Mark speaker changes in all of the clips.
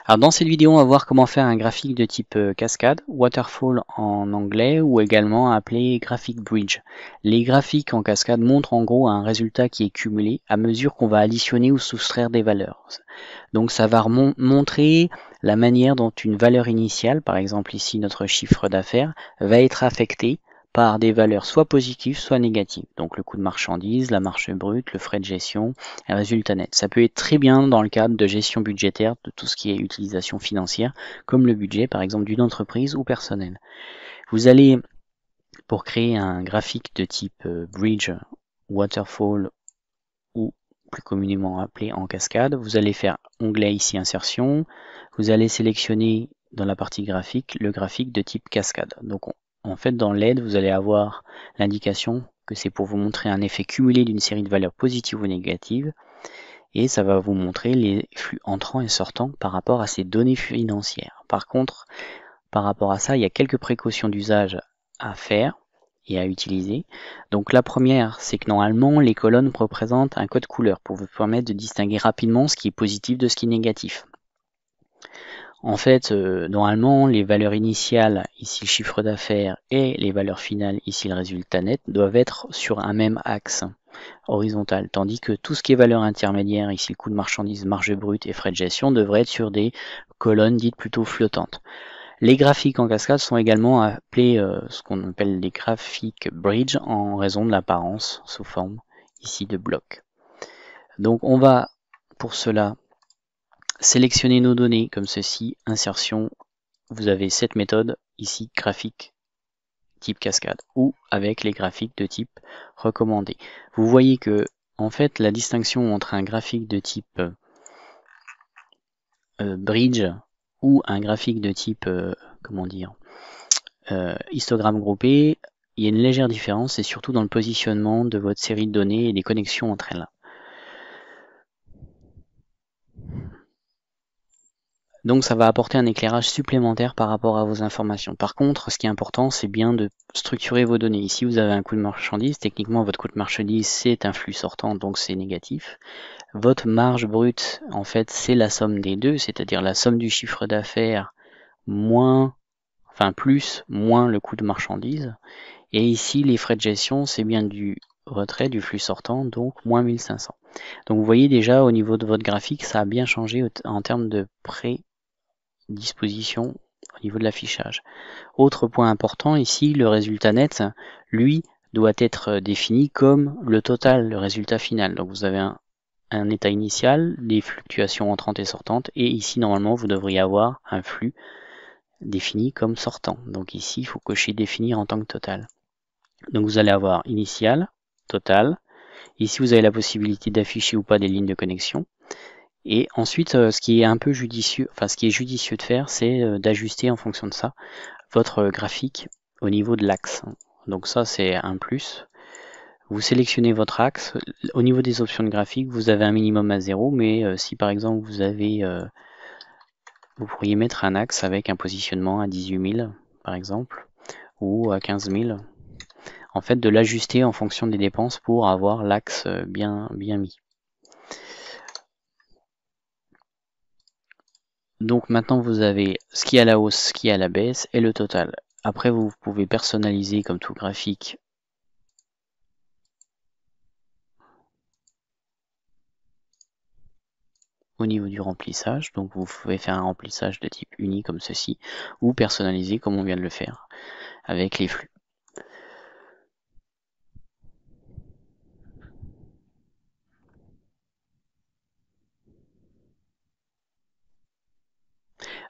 Speaker 1: Alors dans cette vidéo, on va voir comment faire un graphique de type cascade, waterfall en anglais, ou également appelé graphic bridge. Les graphiques en cascade montrent en gros un résultat qui est cumulé à mesure qu'on va additionner ou soustraire des valeurs. Donc ça va montrer la manière dont une valeur initiale, par exemple ici notre chiffre d'affaires, va être affectée par des valeurs soit positives, soit négatives. Donc le coût de marchandise, la marge brute, le frais de gestion, et le résultat net. Ça peut être très bien dans le cadre de gestion budgétaire, de tout ce qui est utilisation financière, comme le budget par exemple d'une entreprise ou personnel. Vous allez, pour créer un graphique de type bridge, waterfall ou plus communément appelé en cascade, vous allez faire onglet ici insertion, vous allez sélectionner dans la partie graphique le graphique de type cascade. Donc en fait dans l'aide vous allez avoir l'indication que c'est pour vous montrer un effet cumulé d'une série de valeurs positives ou négatives, et ça va vous montrer les flux entrants et sortants par rapport à ces données financières. Par contre, par rapport à ça, il y a quelques précautions d'usage à faire et à utiliser. Donc la première, c'est que normalement les colonnes représentent un code couleur pour vous permettre de distinguer rapidement ce qui est positif de ce qui est négatif. En fait, normalement, les valeurs initiales, ici le chiffre d'affaires, et les valeurs finales, ici le résultat net, doivent être sur un même axe horizontal, tandis que tout ce qui est valeur intermédiaire, ici le coût de marchandise, marge brute et frais de gestion, devrait être sur des colonnes dites plutôt flottantes. Les graphiques en cascade sont également appelés ce qu'on appelle des graphiques bridge en raison de l'apparence sous forme ici de blocs. Donc on va pour cela sélectionner nos données comme ceci, insertion, vous avez cette méthode ici, graphique type cascade, ou avec les graphiques de type recommandé. Vous voyez que en fait la distinction entre un graphique de type bridge ou un graphique de type histogramme groupé, il y a une légère différence, et surtout dans le positionnement de votre série de données et des connexions entre elles. Donc ça va apporter un éclairage supplémentaire par rapport à vos informations. Par contre, ce qui est important, c'est bien de structurer vos données. Ici, vous avez un coût de marchandise. Techniquement, votre coût de marchandise, c'est un flux sortant, donc c'est négatif. Votre marge brute, en fait, c'est la somme des deux, c'est-à-dire la somme du chiffre d'affaires plus moins le coût de marchandise. Et ici, les frais de gestion, c'est bien du retrait du flux sortant, donc moins 1500. Donc vous voyez déjà au niveau de votre graphique, ça a bien changé en termes de prédisposition au niveau de l'affichage. Autre point important ici, le résultat net, lui, doit être défini comme le total, le résultat final. Donc vous avez un état initial, des fluctuations entrantes et sortantes, et ici normalement vous devriez avoir un flux défini comme sortant. Donc ici il faut cocher définir en tant que total. Donc vous allez avoir initial, total. Ici vous avez la possibilité d'afficher ou pas des lignes de connexion. Et ensuite, ce qui est un peu judicieux, ce qui est judicieux de faire, c'est d'ajuster en fonction de ça votre graphique au niveau de l'axe. Donc ça c'est un plus. Vous sélectionnez votre axe. Au niveau des options de graphique, vous avez un minimum à 0, mais si par exemple vous pourriez mettre un axe avec un positionnement à 18 000 par exemple, ou à 15 000. En fait, de l'ajuster en fonction des dépenses pour avoir l'axe bien mis. Donc maintenant vous avez ce qui est à la hausse, ce qui est à la baisse et le total. Après vous pouvez personnaliser comme tout graphique au niveau du remplissage. Donc vous pouvez faire un remplissage de type uni comme ceci, ou personnaliser comme on vient de le faire avec les flux.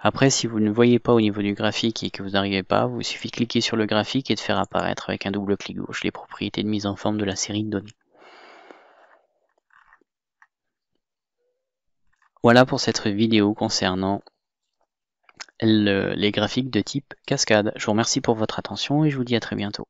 Speaker 1: Après, si vous ne voyez pas au niveau du graphique et que vous n'arrivez pas, il suffit de cliquer sur le graphique et de faire apparaître avec un double clic gauche les propriétés de mise en forme de la série de données. Voilà pour cette vidéo concernant les graphiques de type cascade. Je vous remercie pour votre attention et je vous dis à très bientôt.